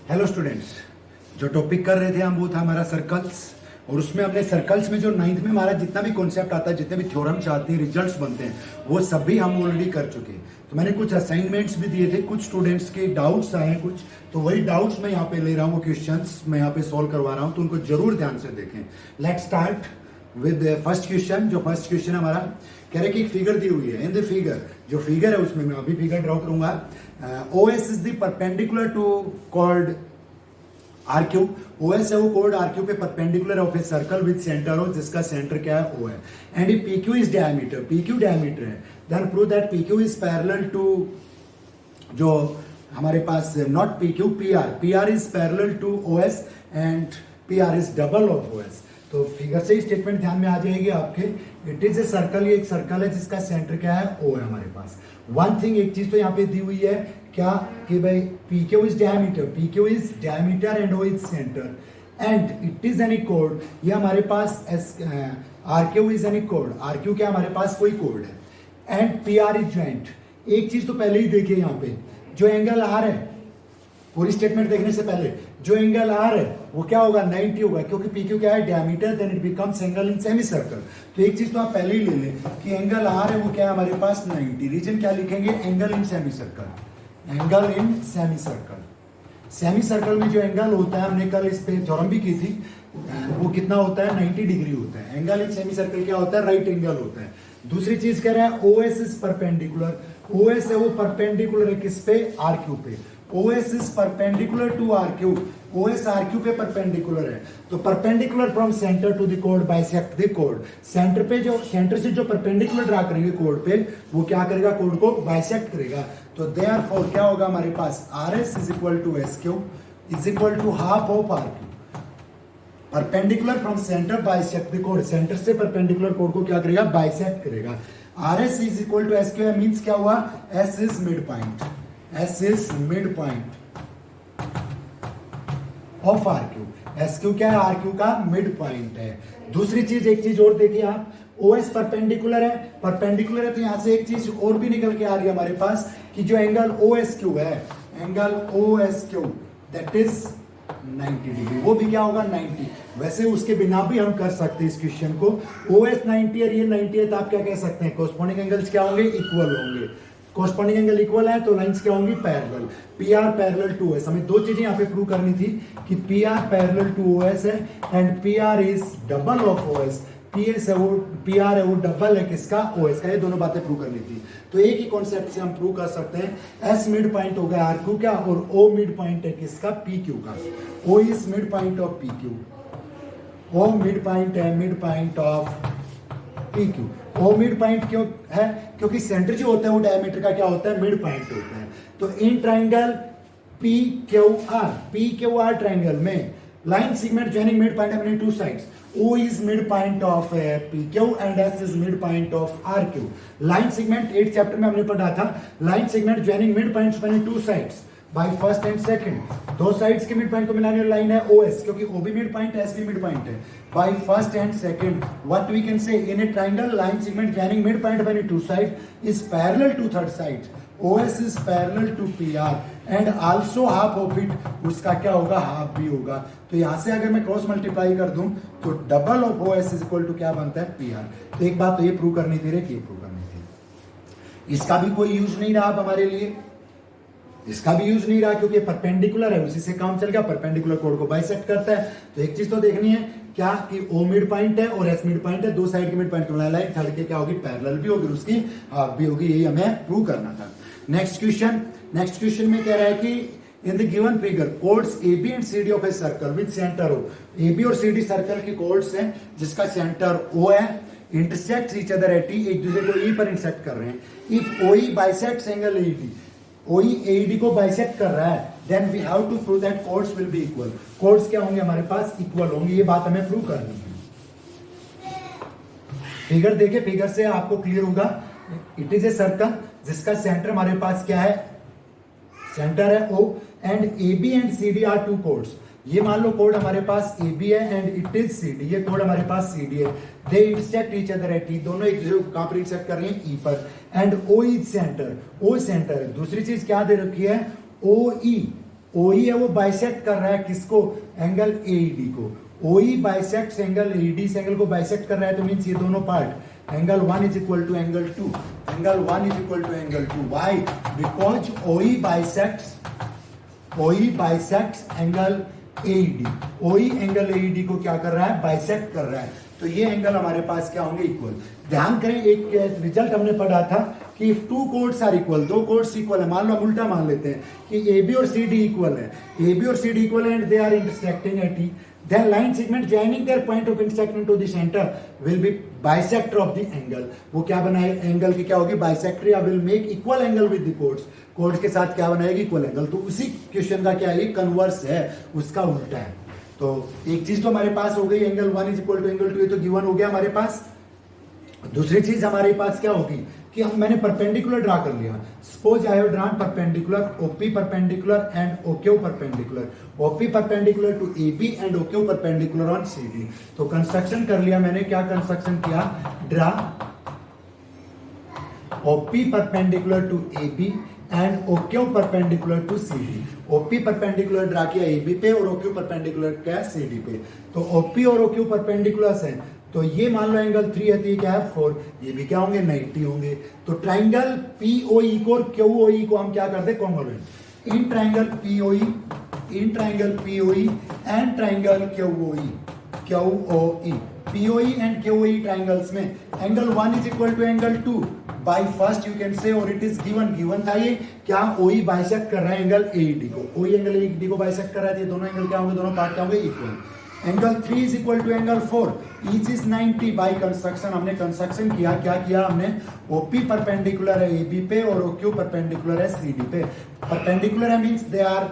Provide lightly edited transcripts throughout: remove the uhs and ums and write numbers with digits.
Hello students, जो topic कर रहे थे हम वो था हमारा सर्कल्स। और उसमें हमने सर्कल्स में जो 9th में हमारा जितना भी कॉन्सेप्ट आता है, जितने भी थ्योरम्स आते हैं, रिजल्ट्स बनते हैं, वो सभी हम ऑलरेडी कर चुके हैं। तो मैंने कुछ असाइनमेंट्स भी दिए थे, कुछ स्टूडेंट्स के डाउट्स आए हैं कुछ, तो वही डाउट्स मैं यहाँ पे ले रहा हूँ, वो क्वेश्चंस मैं यहाँ पे सॉल्व करवा रहा हूँ, तो उनको जरूर ध्यान से देखें। Let's start with first question. जो फर्स्ट क्वेश्चन हमारा कह रहे कि एक फिगर दी हुई है। इन द फिगर, जो फिगर है उसमें मैं अभी फिगर ड्रॉ करूंगा। OS is the perpendicular to chord RQ। OS है वो कोड RQ पे perpendicular of a circle with centre O, जिसका सेंटर क्या है O है। And PQ is diameter, PQ diameter है। Then prove that PQ is parallel to, जो हमारे पास not PQ, PR is parallel to OS and PR is double of OS। तो figure से ही स्टेटमेंट ध्यान में आ जाएगी आपके। इट इज ए सर्कल, ये एक सर्कल है जिसका सेंटर क्या है O है हमारे पास। वन थिंग, एक चीज तो यहाँ पे दी हुई है क्या कि भाई PQ is diameter and O is centre and it is any code. ये हमारे पास RQ is any code, RQ क्या हमारे पास कोई कोड है एंड PR इज ज्वाइंट। एक चीज तो पहले ही देखिए यहाँ पे, जो एंगल R है, पूरी स्टेटमेंट देखने से पहले जो एंगल R है वो क्या होगा, 90 होगा, क्योंकि PQ क्या है diameter, then it becomes angle in semi circle. तो एक चीज तो आप पहले ही ले लें कि एंगल R है वो क्या है हमारे पास 90। रीजन क्या लिखेंगे, angle in semi circle, angle in semi circle. Semi circle में जो एंगल होता है, हमने कल इस पे थ्योरम भी की थी, वो कितना होता है, 90 डिग्री होता है। एंगल इन सेमी सर्कल क्या होता है, राइट एंगल होता है। दूसरी चीज कह रहा है OS इज परपेंडिकुलर। OS है वो परपेंडिकुलर है किस पे, RQ पे। OS is perpendicular to RQ, OS RQ पे परपेंडिकुलर है। तो perpendicular from centre to the code bisect the कोड। सेंटर पे जो, सेंटर से जो परपेंडिकुलर ड्रा करेंगे कोड पे, वो क्या करेगा, कोड को बाइसेक्ट करेगा। तो देयरफॉर क्या होगा हमारे पास, RS is equal to SQ is equal to half of RQ। Perpendicular from centre bisect the कोड, सेंटर से परपेंडिकुलर कोड को क्या करेगा, बाइसेक्ट करेगा। RS is equal to SQ means क्या हुआ, S is mid point, S is midpoint of RQ। SQ क्या है, RQ का मिड पॉइंट है। दूसरी चीज, एक चीज और देखिए आप, OS परपेंडिकुलर है, परपेंडिकुलर है तो यहां से एक चीज और भी निकल के आ रही है हमारे पास कि जो एंगल OSQ है, angle OSQ that is 90 degree, वो भी क्या होगा 90। वैसे उसके बिना भी हम कर सकते हैं इस क्वेश्चन को। OS 90 है, ये 90 है, तो आप क्या कह सकते हैं, कोरस्पॉन्डिंग एंगल्स क्या होंगे, इक्वल होंगे। कोरस्पॉन्डिंग एंगल इक्वल है तो लाइंस क्या होंगी, parallel. PR parallel to OS, हमें दो चीजें यहाँ पे प्रूव करनी थी कि PR पैरेलल टू OS है and PR is double of OS। PS है वो, PR है वो डबल है किसका, OS का। ये दोनों बातें प्रूव करनी थी। तो एक ही कॉन्सेप्ट से हम प्रूव कर सकते हैं। S मिड पॉइंट हो गया RQ का और O मिड पॉइंट है किसका, PQ का। O is mid point of PQ, O mid point है, mid point of PQ। O mid point क्यों है, क्योंकि सेंटर जो होता है वो डायमीटर का क्या होता है, मिड पॉइंट होता है। तो इन ट्राइंगल PQR ट्राइंगल में line segment joining mid point है two sides. O is midpoint of PQ and S is midpoint of RQ। Line segment 8th chapter में हमने पढ़ा था, line segment joining mid points बने two sides by first and second. दो sides के mid point को मिलाने वाली लाइन है OS, क्योंकि O भी मिड पॉइंट है, S भी मिड पॉइंट है। By first and second, what we can say, in a triangle line segment joining mid point by two side is parallel to third side. OS is parallel to PR and also half of it, उसका क्या होगा, half भी होगा। तो यहां से अगर मैं क्रॉस मल्टीप्लाई कर दूं तो double of OS is equal to क्या बनता है, PR। तो एक बात तो ये प्रूव करनी थी रे, कि प्रूव करनी थी। इसका भी कोई यूज नहीं रहा अब हमारे लिए, इसका भी यूज नहीं रहा क्योंकि परपेंडिकुलर है, उसी से काम चल गया, परपेंडिकुलर कोड को बाइसेक्ट करता है। तो एक चीज तो देखनी है क्या कि O मिड पॉइंट है और S मिड पॉइंट है, दो साइड के मिड पॉइंट को मिला, थर्ड के क्या होगी, पैरेलल भी होगी, उसकी हाफ भी होगी। यही हमें प्रूव करना था। नेक्स्ट क्वेश्चन में कह रहा है कि in the given figure codes AB and CD of a circle with centre O। AB और CD सर्कल के कोड्स हैं जिसका सेंटर O है, intersect each other at E, एक दूसरे को E पर इंटरसेक्ट कर रहे हैं। If OE bisects angle AD, OE AD को बाइसेक्ट कर रहा है, then we have to prove that chords will be equal. Chords क्या होंगे हमारे पास, इक्वल होंगे। ये बात हमें प्रूव करनी है। फिगर देखे, फिगर से आपको क्लियर होगा। इट इज ए सर्कल जिसका सेंटर हमारे पास क्या है, सेंटर है O and AB and CD are two chords. ये मान लो कोड हमारे पास AB है एंड इट इज CD, ये कोड हमारे पास CD है। They intersect each other at E, दोनों एक दूसरे को कहां पर इंटरसेक्ट कर रहे हैं, E पर। And O is centre, O centre है। दूसरी चीज क्या दे रखी है, OE OE है वो बाइसेक्ट कर रहा है किसको, एंगल AED को। OE बाइसेक्ट्स एंगल AED, इस एंगल को बाइसेक्ट कर रहा है, तो मींस ये दोनों part angle 1 is equal to angle 2, angle 1 is equal to angle 2। Why? Because OE bisects angle AED। OE angle AED को क्या कर रहा है, बाइसेक्ट कर रहा है, तो ये एंगल हमारे पास क्या होंगे, इक्वल। ध्यान करें, एक रिजल्ट हमने पढ़ा था कि if two chords are equal, दो कोड्स इक्वल है, मान लो हम उल्टा मान लेते हैं कि AB और CD इक्वल है, AB और CD इक्वल है and they are intersecting at E, then line segment joining their point of intersection to the center will be bisector of the angle। वो क्या बनाए, एंगल की क्या होगी, बाइसेक्टर, या will make equal angle with the codes, code के साथ क्या बनाएगी, इक्वल एंगल। तो उसी क्वेश्चन का क्या है, कन्वर्स है, उसका उल्टा है। तो एक चीज तो हमारे पास हो गई, angle 1 is equal to angle 2, ये तो गिवन हो गया हमारे पास। दूसरी चीज हमारे पास क्या होगी कि मैंने परपेंडिकुलर ड्रा कर लिया। Suppose I have drawn perpendicular, OP perpendicular and OQ perpendicular, OP perpendicular to AB and OQ perpendicular on CD। तो कंस्ट्रक्शन कर लिया मैंने, क्या कंस्ट्रक्शन किया, draw OP perpendicular to AB and OQ perpendicular to CD। OP perpendicular draw किया AB पे और OQ perpendicular क्या है, CD पे। तो OP और OQ परपेंडिकुलर्स हैं, तो ये मान लो एंगल 3 है, तो ये क्या है 4, ये भी क्या होंगे 90 होंगे। तो ट्राइंगल POE को और QOE को हम क्या करते हैं, congruent. In triangle POE and triangle QOE POE एंड QOE ट्राइंगल्स में angle 1 is equal to angle 2 by first you can say, और इट इज गिवन था ये क्या, OE बाइसेक्ट कर रहा है एंगल AED को, OE एंगल AED को बाइसेक्ट कर रहा है, ये दोनों एंगल क्या होंगे, दोनों पार्ट क्या होंगे, equal. Angle 3 is equal to angle 4, each is 90 by construction. हमने कंस्ट्रक्शन किया, क्या किया हमने, OP परपेंडिकुलर है AB पे और OQ परपेंडिकुलर है CD पे। परपेंडिकुलर है means they are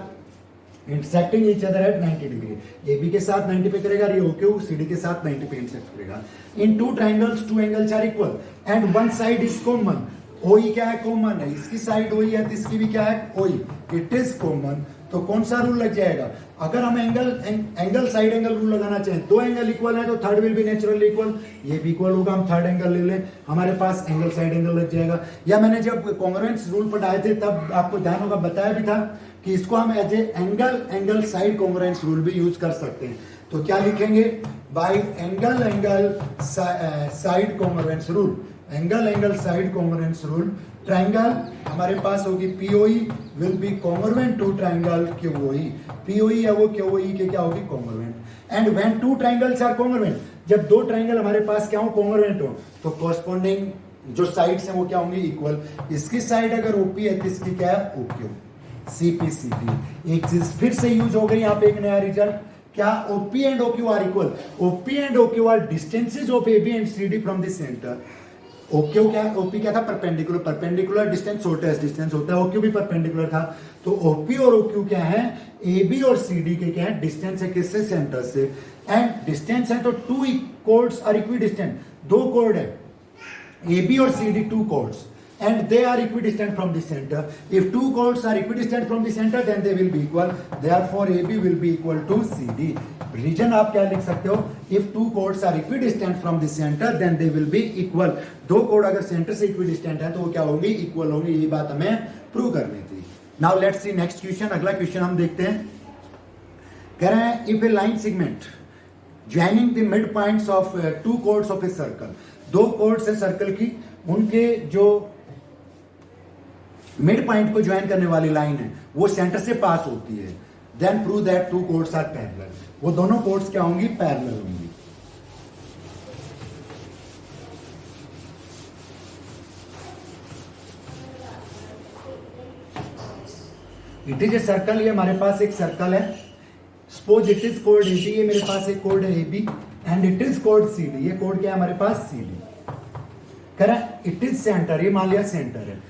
intersecting each other at 90 degree. AB के साथ 90 पे करेगा, ये OQ CD के साथ 90 पे इंटरसेक्ट करेगा। In two triangles, two angles are equal and one side is common. OE क्या है, कॉमन है, इसकी साइड OE है तो इसकी भी क्या है, OE, इट इज कॉमन। तो कौन सा रूल लग जाएगा, अगर हम एंगल साइड एंगल रूल लगाना चाहें, दो एंगल इक्वल है तो third will be naturally equal, ये भी इक्वल होगा, हम थर्ड एंगल ले लें, हमारे पास एंगल साइड एंगल लग जाएगा। या मैंने जब कॉन्ग्रुएंस रूल पढ़ाए थे तब आपको ध्यान होगा, बताया भी था कि इसको हम as a angle side congruence rule भी यूज कर सकते हैं। तो क्या लिखेंगे, by angle side congruence rule, angle side congruence rule, triangle हमारे पास होगी POE will be congruent to triangle QOE। POE है वो QOE के क्या होगी, congruent. And when two triangles are congruent, जब दो ट्राइंगल हमारे पास क्या हो, कॉन्ग्रुएंट हो, तो कॉरस्पॉन्डिंग जो साइड्स हैं वो क्या होंगी, इक्वल। इसकी साइड अगर OP है तो इसकी क्या है, OQ, CP। एक चीज फिर से यूज हो गई यहाँ पे, एक नया रिजल्ट, क्या OP and OQ are equal. OP and OQ are distances of AB and CD from the centre. OQ क्या है, OP क्या था, परपेंडिकुलर डिस्टेंस शॉर्टेस्ट डिस्टेंस होता है, OQ भी परपेंडिकुलर था। तो OP और OQ क्या है, AB और CD के क्या है, डिस्टेंस है किससे, सेंटर से। एंड डिस्टेंस है तो टू कोड्स आर इक्विडिस्टेंट, दो कोड है AB और CD, two chords and they are equidistant from the center. If two chords are equidistant from the center, then they will be equal. Therefore, AB will be equal to CD. Region आप क्या लिख सकते हो? If two chords are equidistant from the center, then they will be equal. दो code अगर centre से equidistant है तो वो क्या होंगी, इक्वल होंगी। ये बात हमें प्रूव करनी थी। Now let's see next question. अगला क्वेश्चन हम देखते हैं। कह रहे हैं if a line segment joining the midpoints of two chords of a circle, दो chords है सर्कल की, उनके जो मिड पॉइंट को ज्वाइन करने वाली लाइन है वो सेंटर से पास होती है, then prove that two chords are parallel. वो दोनों कोड्स क्या होंगी, पैरेलल होंगी। इट इज ए सर्कल, ये हमारे पास एक सर्कल है। Suppose it is code AB, ये मेरे पास एक कोड है AB and it is code CD, ये कोड क्या है हमारे पास, CD। कह रहा है इट इज सेंटर, ये मान लिया सेंटर है।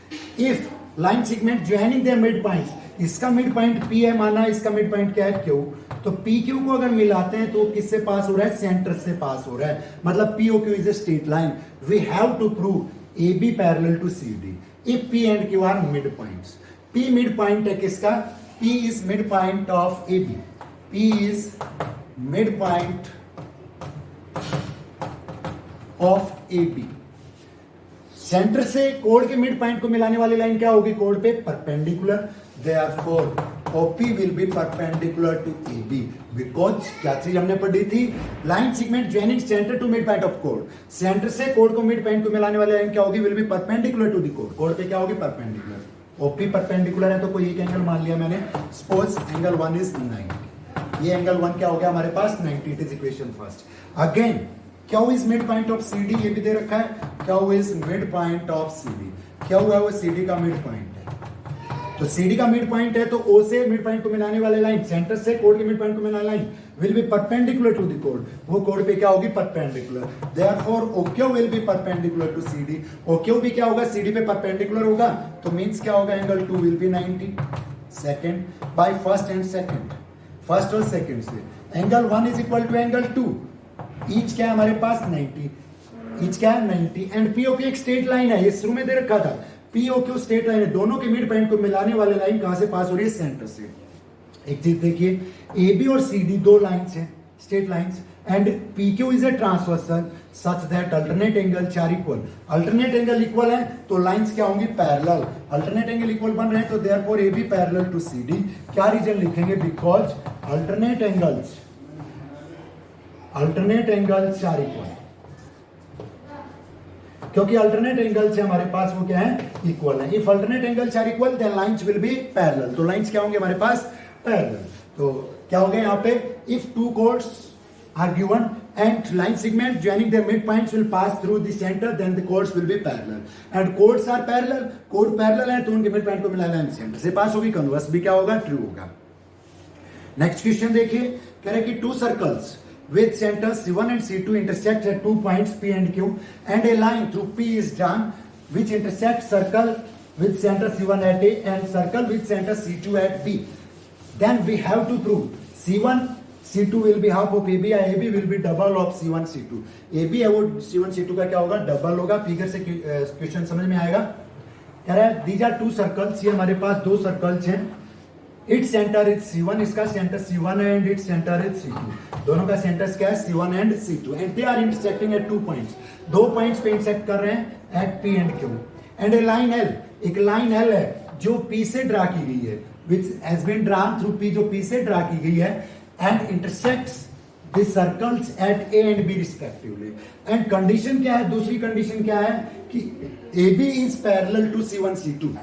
If line segment joining their mid points, इसका मिड पॉइंट P है माना, इसका मिड पॉइंट क्या है, Q, तो PQ को अगर मिलाते हैं तो किससे पास हो रहा है, सेंटर से पास हो रहा है, मतलब POQ is a straight line. We have to prove AB parallel to CD if P and Q are mid points. P mid point है किसका, P is mid point of AB, P is mid point of AB। Centre से कोड के mid point को मिलाने वाली line क्या होगी, कोड पे perpendicular. Therefore OP will be perpendicular to AB because क्या चीज हमने पढ़ी थी, line segment joining centre to mid point of कोड, सेंटर से कोड को मिड पॉइंट को मिलाने वाली लाइन क्या होगी, will be perpendicular to the कोड, कोड पे क्या होगी परपेंडिकुलर, OP परपेंडिकुलर है तो कोई एक एंगल मान लिया मैंने, सपोज एंगल 1 इज 90, ये एंगल 1 क्या हो गया हमारे पास 90, it is equation first. Again Q is mid point of CD, ये भी दे रखा है, Q is mid point of CD, क्या हुआ वो CD का मिड पॉइंट है, तो CD का मिड पॉइंट है तो O से मिड पॉइंट को मिलाने वाले लाइन, सेंटर से कोड के मिड पॉइंट को मिलाने line will be perpendicular to the कोड, वो कोड पे क्या होगी perpendicular, therefore OQ will be perpendicular to CD, OQ भी क्या होगा CD पे परपेंडिकुलर होगा, तो मींस क्या होगा angle 2 will be 90, second by first and second, first और सेकंड से angle 1 is equal to angle 2, each क्या है हमारे पास 90, ईच क्या है 90, एंड POQ एक स्ट्रेट लाइन है, ये शुरू में दे रखा था, POQ स्ट्रेट लाइन है, दोनों के मिड पॉइंट को मिलाने वाले लाइन कहां से पास हो रही है, सेंटर से। एक चीज देखिए, AB और CD दो लाइंस हैं, straight lines, and PQ is a transversal such that alternate angles are equal, alternate angle equal है तो लाइंस क्या होंगी पैरेलल, अल्टरनेट एंगल इक्वल बन रहे हैं तो therefore AB parallel to CD, क्या रीजन लिखेंगे, because alternate angles are equal, क्योंकि अल्टरनेट एंगल्स है हमारे पास वो क्या है इक्वल है, if alternate angles are equal then lines will be parallel, तो लाइंस क्या होंगे हमारे पास पैरेलल, तो क्या हो गया यहाँ पे, if two chords are given and line segment joining their mid points will pass through the centre then the chords will be parallel, and chords are parallel, कोड पैरेलल है तो उनके मिड पॉइंट को मिलाना है सेंटर से पास होगी, converse भी क्या होगा ट्रू होगा। नेक्स्ट क्वेश्चन देखिए, कह रहे हैं कि to circles with centers C1 and C2 intersect at 2 points P and Q, and a line through P is drawn which intersects circle with center C1 at A and circle with center C2 at B. Then we have to prove C1 C2 will be half of AB and AB will be double of C1 C2. AB है वो C1 C2 का क्या होगा double होगा, figure से question समझ में आएगा। कह रहा है these are two circles, ये हमारे पास दो सर्कल्स हैं, इट सेंटर इज C1, इसका सेंटर C1 है and it centre is C2, दोनों का सेंटर क्या है C1 and C2, and they are intersecting at 2 points, दो पॉइंट्स पे इंटरसेक्ट कर रहे हैं at P and Q, and a line L, एक लाइन L है जो P से ड्रा की गई है, which has been drawn through P, जो P से ड्रा की गई है, and intersects the circles at A and B respectively, and condition क्या है, दूसरी कंडीशन क्या है कि AB is parallel to C1 C2,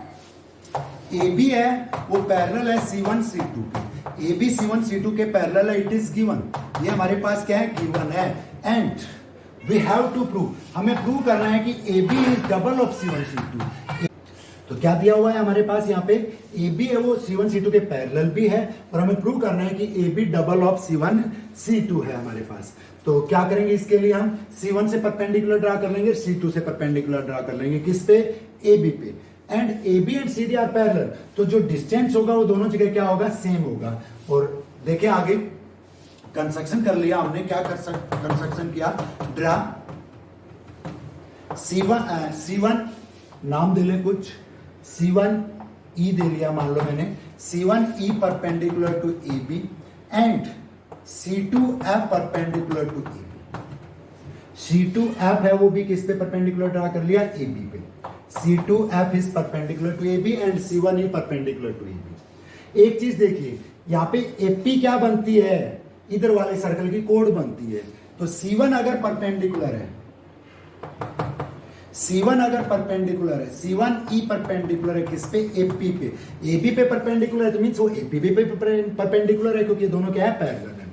AB है वो पैरेलल है C1 C2 के, AB C1 C2 के पैरेलल है, इट इज गिवन, ये हमारे पास क्या है गिवन है, and we have to prove, हमें प्रूव करना है कि AB is double of C1 C2, तो क्या दिया हुआ है हमारे पास यहाँ पे AB है वो C1 C2 के पैरेलल भी है, और हमें प्रूव करना है कि AB double of C1 C2 है हमारे पास, तो क्या करेंगे इसके लिए हम C1 से परपेंडिकुलर ड्रा कर लेंगे, C2 से परपेंडिकुलर ड्रा कर लेंगे, किस पे AB पे, and AB and CD are parallel, तो जो डिस्टेंस होगा वो दोनों जगह क्या होगा सेम होगा। और देखिए आगे कंस्ट्रक्शन कर लिया हमने, क्या कंस्ट्रक्शन किया, ड्रा C1 नाम दे ले कुछ, C1E दे लिया मान लो मैंने, C1E perpendicular to AB and C2F perpendicular to AB, C2F है वो भी किस पे परपेंडिकुलर ड्रा कर लिया AB पे, C2F is perpendicular to AB and C1 is perpendicular to AB। एक चीज देखिए यहाँ पे AP क्या बनती है, इधर वाले सर्कल की कोड बनती है, तो C1 अगर परपेंडिकुलर है, C1 अगर परपेंडिकुलर है, C1E परपेंडिकुलर है किस पे AP पे, AB पे परपेंडिकुलर है तो मींस वो AP पे परपेंडिकुलर है, क्योंकि दोनों क्या है पैरेलल है,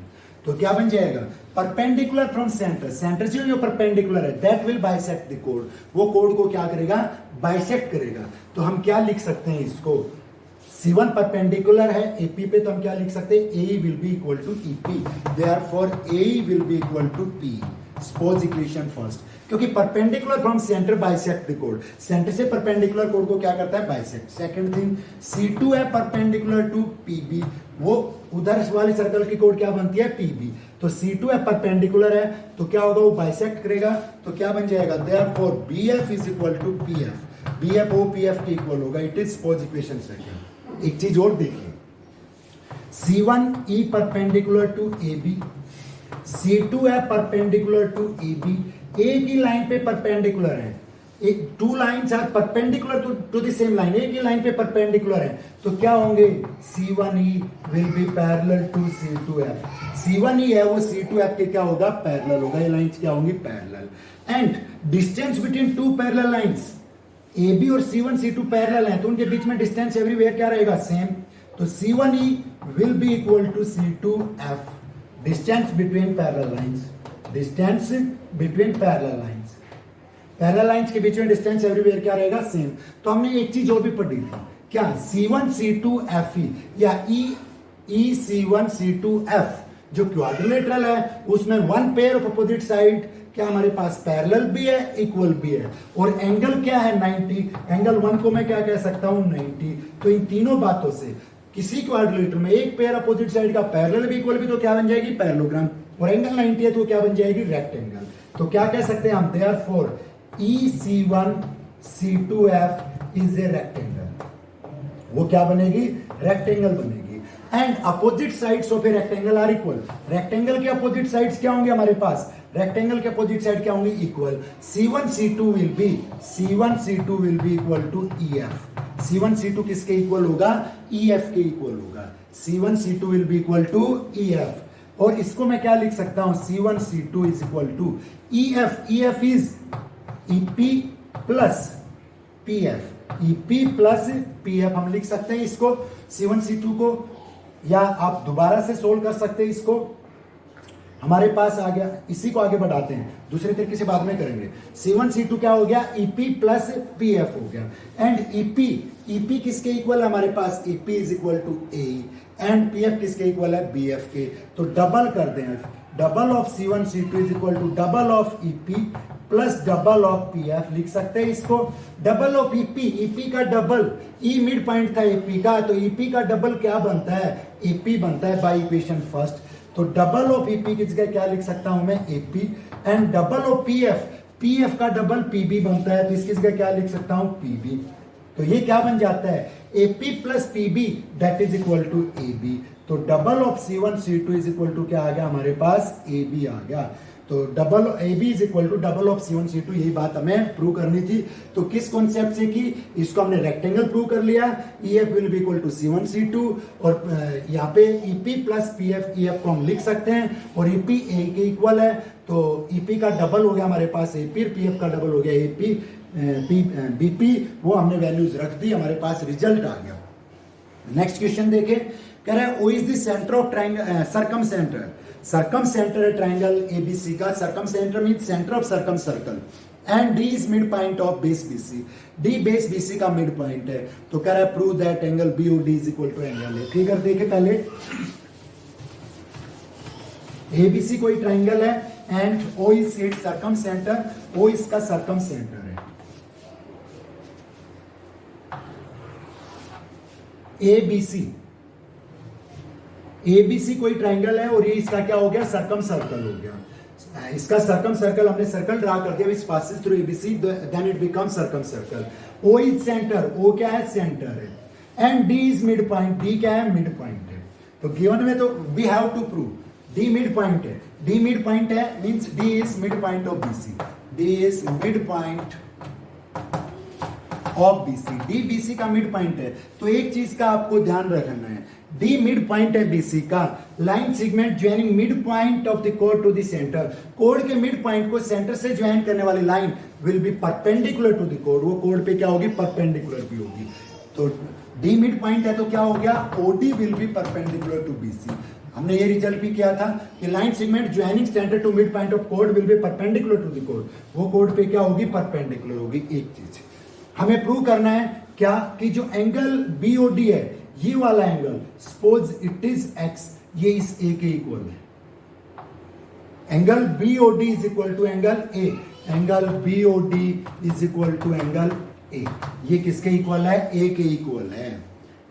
तो क्या बन जाएगा परपेंडिकुलर फ्रॉम सेंटर, सेंटर से जो परपेंडिकुलर है दैट विल बाइसेक्ट द कोड, वो कोड को क्या करेगा बाइसेक्ट करेगा, तो हम क्या लिख सकते हैं इसको, C1 परपेंडिकुलर है AP पे, तो हम क्या लिख सकते हैं A will be equal to EP, therefore A will be equal to P, suppose equation first, क्योंकि perpendicular from centre bisect the कोड, सेंटर से परपेंडिकुलर कोड को क्या करता है बाइसेक्ट। सेकंड थिंग C2 है परपेंडिकुलर टू PB, वो उधर वाली सर्कल की कोड क्या बनती है PB, तो C2 है परपेंडिकुलर है तो क्या होगा वो बाइसेक्ट करेगा, तो क्या बन जाएगा therefore BF is equal to PF, BF वो PF के इक्वल होगा, it is suppose equation second. एक चीज और देखिए, C1E perpendicular to AB, C2 है परपेंडिकुलर टू AB, A की लाइन पे परपेंडिकुलर है, two lines are perpendicular to the same line, एक ही लाइन पे परपेंडिकुलर है, तो क्या होंगे C1E will be parallel to C2F। C1E है वो C2F के क्या होगा, पैरेलल होगा, ये लाइंस क्या होंगी, parallel. And distance between two parallel lines, AB और C1 C2 पैरेलल हैं, तो उनके बीच में डिस्टेंस एवरीवेयर क्या रहेगा, सेम। तो C1E will be equal to C2F, distance between parallel lines, distance between parallel lines, parallel lines के बीच में डिस्टेंस एवरीवेयर क्या रहेगा, सेम। तो हमने एक चीज और भी पढ़ी थी, क्या, C1 C2 FE या E C1 C2 F जो क्वाड्रिलेटरल है, उसमें one pair of opposite side क्या हमारे पास पैरेलल भी है, इक्वल भी है, और एंगल क्या है 90, एंगल 1 को मैं क्या कह सकता हूं 90। तो इन तीनों बातों से किसी क्वाड्रिलेटर में एक पेयर अपोजिट साइड का पैरेलल भी इक्वल भी तो क्या बन जाएगी, पैरेललोग्राम, और एंगल 90 है तो क्या बन जाएगी, रेक्टेंगल। तो क्या कह सकते हैं हम, therefore EC1 C2F is a rectangle, वो क्या बनेगी, रेक्टेंगल बनेगी। And opposite sides of a rectangle are equal, rectangle के अपोजिट साइड्स क्या होंगे हमारे पास, रेक्टेंगल के अपोजिट साइड क्या होंगे, equal. C1 C2 will be equal to EF, C1 C2 किसके इक्वल होगा, EF के इक्वल होगा। C1 C2 will be equal to EF, और इसको मैं क्या लिख सकता हूं, C1 C2 is equal to EF is EP plus PF, EP plus PF हम लिख सकते हैं इसको, C1 C2 को, या आप दोबारा से सोल्व कर सकते हैं इसको। हमारे पास आ गया, इसी को आगे बढ़ाते हैं, दूसरे तरीके से बाद में करेंगे। C1 C2 क्या हो गया, EP प्लस PF हो गया। एंड EP किसके इक्वल है हमारे पास, EP is equal to AE, एंड PF किसके इक्वल है, BF के। तो डबल कर दें, double of C1 C2 is equal to double of EP plus double of PF, लिख सकते हैं इसको। डबल ऑफ EP का डबल, E मिड पॉइंट था EP का, तो EP का डबल क्या बनता है, AP बनता है बाय इक्वेशन फर्स्ट। तो डबल ऑफ EP की जगह क्या लिख सकता हूं मैं, AP, and double of PF का डबल PB बनता है, तो इसकी जगह क्या लिख सकता हूं, PB। तो ये क्या बन जाता है, AP plus PB that is equal to AB। तो double of C1 C2 is equal to क्या आ गया हमारे पास, AB आ गया। तो double AB is equal to double of C1 C2, यही बात हमें प्रूव करनी थी। तो किस कॉन्सेप्ट से की, इसको हमने रेक्टेंगल प्रूव कर लिया, EF will be equal to C1 C2, और यहाँ पे EP प्लस PF EF को हम लिख सकते हैं, और EP A के इक्वल है, तो EP का डबल हो गया हमारे पास AP, PF का डबल हो गया AP BP, वो हमने वैल्यूज रख दी, हमारे पास रिजल्ट आ गया। नेक्स्ट क्वेश्चन देखें, कह रहा है, O is the centre of triangle, circumcentre है ट्रायंगल ABC का, circumcentre mean centre of circumcircle, and D is mid point of base BC, D base BC का mid point है। तो कह रहा है prove that angle BOD is equal to angle A। Figure देखे पहले, ABC कोई triangle है, and O is its circumcentre, O इसका सर्कम सेंटर है। ABC कोई ट्रायंगल है, और ये इसका क्या हो गया, सर्कम सर्कल हो गया। इसका सर्कम सर्कल, हमने सर्कल ड्रा कर दिया, which passes through ABC, then it become circumcircle. O is centre, O क्या है, सेंटर है, and D is mid point, D क्या है, मिड पॉइंट है। तो गिवन में तो we have to prove D mid point है, D मिड पॉइंट है means D is mid point of BC, D is mid point of BC, D BC का mid point है। तो एक चीज का आपको ध्यान रखना है, D मिड पॉइंट है BC का, line segment joining mid point of the कोड टू द सेंटर, कोड के मिड पॉइंट को सेंटर से ज्वाइन करने वाली line will be perpendicular to the कोड, वो कोड पे क्या होगी, परपेंडिकुलर भी होगी। तो D मिड पॉइंट है तो क्या हो गया, OD will be perpendicular to BC। हमने ये रिजल्ट भी किया था कि line segment joining centre to mid point of code will be perpendicular to the कोड, वो कोड पे क्या होगी, परपेंडिकुलर होगी। एक चीज हमें प्रूव करना है क्या, कि जो एंगल BOD है, ये वाला angle, suppose it is X, ये इस A के इक्वल है। Angle BOD is equal to angle A, angle BOD is equal to angle A, ये किसके इक्वल है, A के इक्वल है।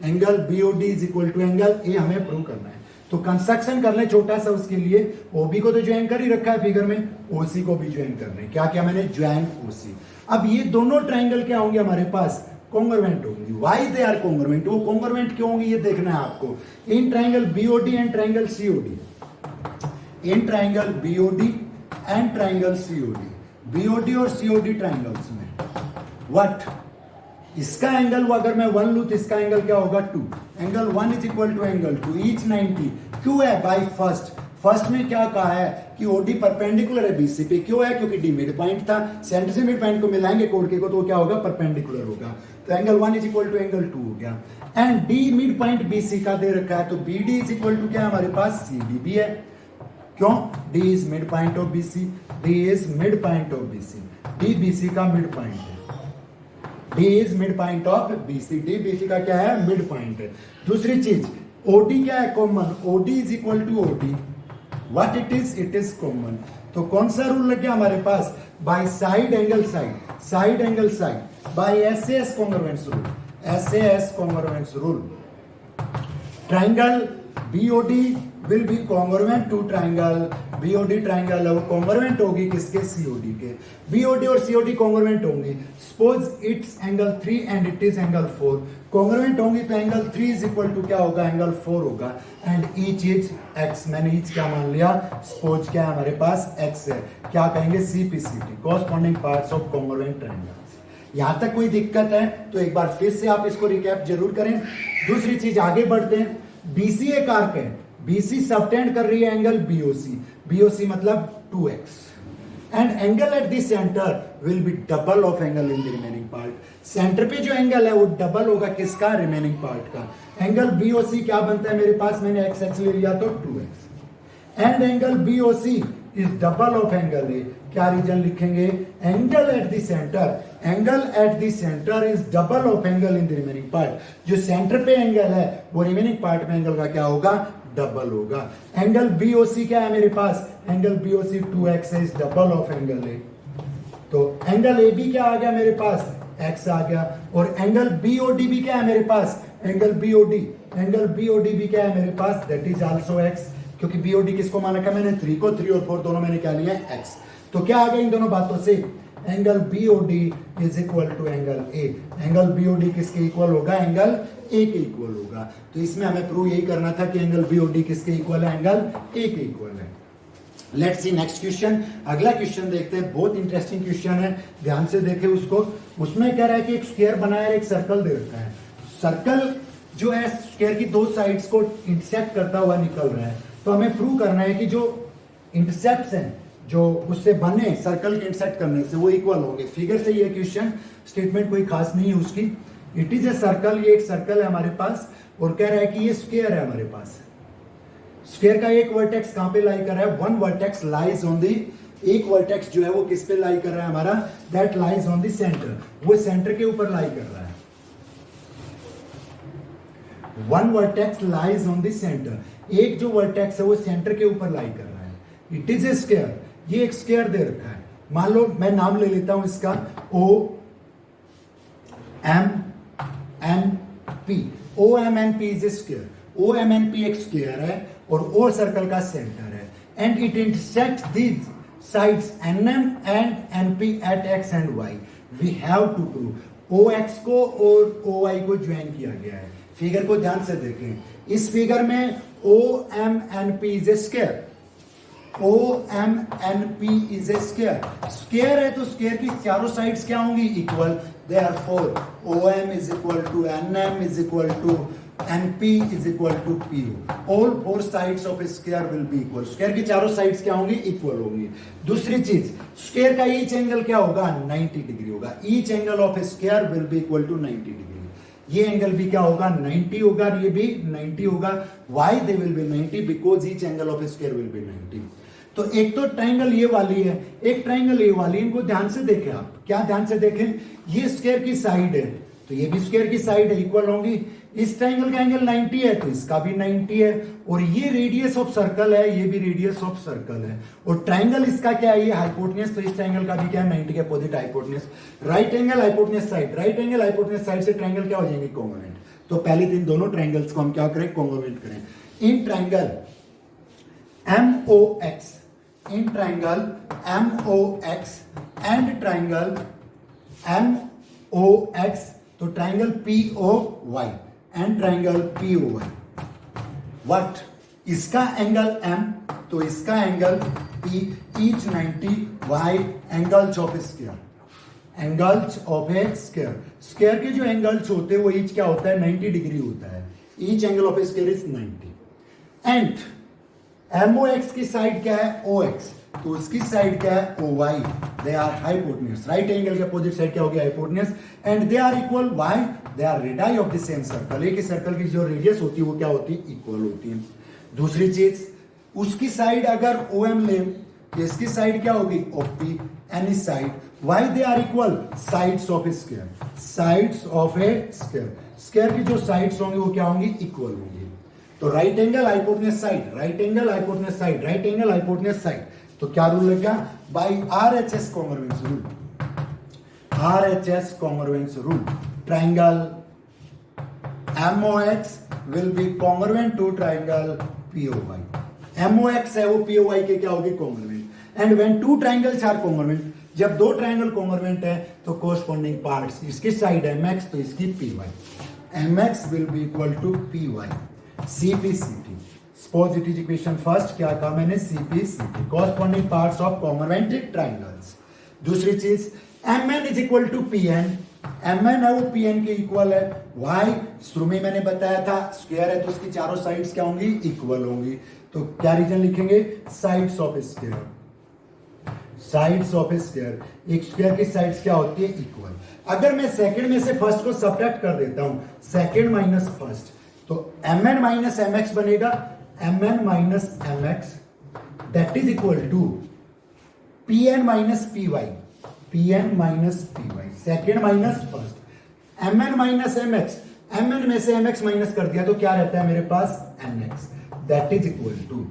Angle BOD is equal to angle A हमें प्रूव करना है। तो कंस्ट्रक्शन कर ले छोटा सा, उसके लिए OB को तो ज्वाइन कर ही रखा है फिगर में, OC को भी ज्वाइन करना है। क्या क्या मैंने, ज्वाइन OC। अब ये दोनों ट्राइंगल क्या होंगे हमारे पास, कॉन्ग्रुएंट होंगी। व्हाई दे आर कॉन्ग्रुएंट, वो कॉन्ग्रुएंट क्यों होंगी ये देखना है आपको। In triangle BOD and triangle COD, in triangle BOD and triangle COD, BOD और COD ट्राइंगल्स में व्हाट, इसका एंगल अगर मैं 1 लूं तो इसका एंगल क्या होगा 2, angle 1 is equal to angle 2, each 90, क्यों है बाई फर्स्ट में क्या कहा है कि ओडी परपेंडिकुलर है बीसी पे, क्यों है क्योंकि डी मिड पॉइंट था, सेंटर से मिड पॉइंट को मिलाएंगे कोड के को तो क्या होगा परपेंडिकुलर होगा, तो angle 1 is equal to angle 2 हो गया, and D mid point B C दे रखा है तो बीडी इज इक्वल टू क्या हमारे पास सीडी भी है, क्यों, D is mid point of BC, D is mid point of BC, D BC का मिड पॉइंट है, D is mid point of BC, D BC का क्या है मिड पॉइंट है। दूसरी चीज ओडी क्या है common, OD is equal to OD, what it is common, तो कौन सा रूल लग गया हमारे पास, by side angle side by SS congruence rule, SS congruence rule, triangle BOD will be congruent to triangle, BOD triangle है वो congruent होगी किसके, सीओडी के, बीओडी और सीओडी कॉन्ग्रुएंट होंगी, suppose it's angle 3 and it is angle 4, congruent होंगी तो angle 3 is equal to क्या होगा, एंगल 4 होगा, एंड ईच इज एक्स, मैंने ईच क्या मान लिया, सपोज क्या हमारे पास एक्स है, क्या कहेंगे CPCT, corresponding parts of congruent triangles. यहां तक कोई दिक्कत है तो एक बार फिर से आप इसको रिकैप जरूर करें। दूसरी चीज आगे बढ़ते हैं, बीसी एक आर्क है, बीसी सबटेंड कर रही है एंगल बीओसी, बीओसी मतलब 2x, and angle at the centre will be double of angle in the remaining part, centre पे जो एंगल है वो डबल होगा किसका, रिमेनिंग पार्ट का, एंगल बीओसी क्या बनता है मेरे पास, मैंने एक्स एक्स ले लिया तो 2x, and angle BOC is double of angle ए, क्या रीजन लिखेंगे, angle at the centre, angle at the centre is double of angle in the remaining part, जो सेंटर पे एंगल है वो रिमेनिंग पार्ट में एंगल का क्या होगा, डबल होगा, एंगल बीओसी क्या है मेरे पास, angle BOC 2x is double of angle A, तो एंगल ए बी क्या आ गया मेरे पास, x आ गया, और एंगल बीओडी भी क्या है मेरे पास, एंगल बीओडी भी क्या है मेरे पास, दैट इज आल्सो x, क्योंकि बीओडी किसको माना क्या मैंने, 3 को, 3 और 4 दोनों मैंने क्या लिया है x, तो क्या आ गया इन दोनों बातों से, angle BOD is equal to angle A, angle BOD किसके इक्वल होगा, एंगल ए के इक्वल होगा, तो इसमें हमें प्रूव यही करना था कि एंगल बीओडी किसके इक्वल है, एंगल ए के इक्वल है। लेट्स सी नेक्स्ट क्वेश्चन, अगला क्वेश्चन देखते हैं, बहुत इंटरेस्टिंग क्वेश्चन है, ध्यान से देखें उसको, उसमें कह रहा है कि एक स्क्वायर बनाया है, एक सर्कल दे रखा है, सर्कल जो है स्क्वायर की दो साइड्स को इंटरसेक्ट करता हुआ निकल रहा है, तो हमें प्रूव करना है कि जो इंटरसेप्ट्स हैं जो उससे बने सर्कल के इंटरसेक्ट करने से वो इक्वल होंगे। फिगर से ये क्वेश्चन, स्टेटमेंट कोई खास नहीं है उसकी, इट इज ए सर्कल, ये एक सर्कल है हमारे पास, और कह रहा है कि ये स्क्वायर है हमारे पास, स्क्वायर का एक वर्टेक्स कहां पे लाई कर रहा है, one vertex lies on the, एक वर्टेक्स जो है वो किस पे लाई कर रहा है हमारा, that lies on the centre, वो सेंटर के ऊपर लाई कर रहा है, one vertex lies on the centre, एक जो वर्टेक्स है वो सेंटर के ऊपर लाई कर रहा है, इट इज ए स्क्वायर, ये एक स्क्वायर दे रखा है, मान लो मैं नाम ले लेता हूं इसका O M N P, O M N P is a square, O M N P एक स्क्वायर है और ओ सर्कल का सेंटर है, and it intersects these sides N M and N P at X and Y, we have to prove, O X को और ओ Y को join किया गया है। फिगर को ध्यान से देखें, इस फिगर में O M N P is a square, O M N P is a square, square है तो स्क्वायर की चारों साइड्स क्या होंगी, equal, therefore O M is equal to N M is equal to N P is equal to P O, all four sides of a square will be equal, square की चारों sides क्या होंगी, equal होंगी। दूसरी चीज, square का each angle क्या होगा, 90 डिग्री होगा, each angle of a square will be equal to 90 degree, ये एंगल भी क्या होगा, 90 होगा, ये भी 90 होगा, why they will be 90, because each angle of a square will be 90। तो एक तो ट्राइंगल ये वाली है, एक ट्राइंगल ये वाली, इनको ध्यान से देखें आप, क्या ध्यान से देखें, ये स्क्वायर की साइड है तो ये भी स्क्वायर की साइड है, इक्वल होंगी, इस ट्राइंगल का एंगल 90 है तो इसका भी 90 है, और ये रेडियस ऑफ सर्कल है, ये भी रेडियस ऑफ सर्कल है, और ट्राइंगल इसका क्या है, ये हाइपोटेन्यूज, तो इस ट्राइंगल का भी क्या है, 90 के opposite hypotenuse, right angle hypotenuse side, right angle hypotenuse side से ट्राइंगल क्या हो जाएंगे, कॉन्ग्रुएंट, तो पहले दिन दोनों ट्राइंगल्स को हम क्या करें, कॉन्ग्रुएंट करें। In triangle MOX, in triangle MOX and triangle MOX, तो triangle POY and triangle POY, what, इसका एंगल M तो इसका angle P, each 90, Y angles of square, angles of a square. Square के जो एंगल्स होते हैं वो ईच क्या होता है 90 डिग्री होता है। Each angle of a square is 90 and MOX की साइड क्या है OX, तो उसकी साइड क्या है OY। They are hypotenuse. Right angle के अपोजिट साइड क्या होगी hypotenuse and they are equal. Why? They are radii of the same circle. एक ही सर्कल की जो रेडियस होती है वो क्या होती है इक्वल होती है। दूसरी चीज उसकी साइड अगर OM ले तो इसकी साइड क्या होगी OP। Any side why they are equal sides of a square. Sides of a square, square की जो साइड्स होंगी वो क्या होंगी इक्वल होंगी। तो right angle hypotenuse side, right angle hypotenuse side, right angle hypotenuse side, तो क्या रूल लग गया by RHS congruence rule. RHS congruence rule triangle MOX will be congruent to triangle POY। MOX है वो POY के क्या होगी congruent. And when two triangles are congruent, जब दो ट्रायंगल कॉन्ग्रुएंट है तो कोरस्पॉन्डिंग पार्ट्स, इसकी साइड MX तो इसकी PY। MX will be equal to PY। CP/CT, suppose it is equation first, क्या कहा मैंने CP/CT, corresponding parts of congruent triangles। दूसरी चीज MN is equal to PN। MN है वो PN के इक्वल है। Why? शुरू में मैंने बताया था स्क्वायर है तो उसकी चारों साइड्स क्या होंगी इक्वल होंगी। तो क्या रीजन लिखेंगे sides of square. Sides of square, एक स्क्वायर की साइड्स क्या होती है इक्वल। अगर मैं सेकंड में से फर्स्ट को सब्ट्रैक्ट कर देता हूं, सेकंड माइनस फर्स्ट, तो Mn माइनस MX बनेगा। Mn minus MX that is equal to Pn minus PY। Pn minus PY second minus first. Mn minus MX, Mn में से MX माइनस कर दिया तो क्या रहता है मेरे पास NX that is equal to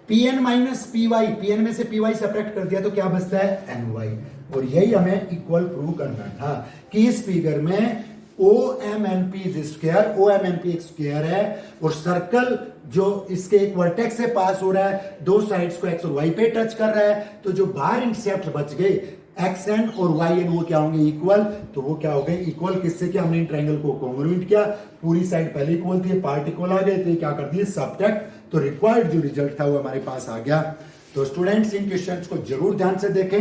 Pn minus PY। Pn में से PY सब्ट्रैक्ट कर दिया तो क्या बचता है NY। और यही हमें इक्वल प्रूव करना था कि इस फिगर में OMNP इज स्क्वायर। OMNP एक स्क्वायर है और सर्कल जो इसके एक वर्टेक्स से पास हो रहा है, दो साइड्स को X और Y पे टच कर रहा है, तो जो बाहर इंटरसेप्ट बच गए XN और YN वो क्या होंगे इक्वल। तो वो क्या हो गए इक्वल किससे कि हमने इन ट्रायंगल को कॉन्ग्रुएंट किया, पूरी साइड पहले इक्वल थी, पार्ट इक्वल आ गए थे, क्या कर दिए सब्ट्रैक्ट, तो रिक्वायर्ड जो रिजल्ट था वो हमारे पास आ गया। तो स्टूडेंट्स इन क्वेश्चंस को जरूर ध्यान से देखें।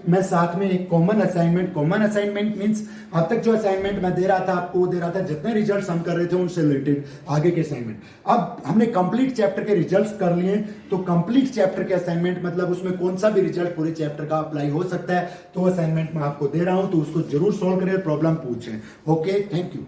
मैं साथ में एक कॉमन असाइनमेंट मींस अब तक जो असाइनमेंट मैं दे रहा था आपको दे रहा था, जितने रिजल्ट्स हम कर रहे थे उनसे रिलेटेड आगे के असाइनमेंट। अब हमने कंप्लीट चैप्टर के रिजल्ट्स कर लिए, तो कंप्लीट चैप्टर के असाइनमेंट मतलब उसमें कौन सा भी रिजल्ट पूरे चैप्टर का अप्लाई हो सकता है, तो असाइनमेंट मैं आपको दे रहा हूं, तो उसको जरूर सॉल्व करें, प्रॉब्लम पूछें। Okay, thank you.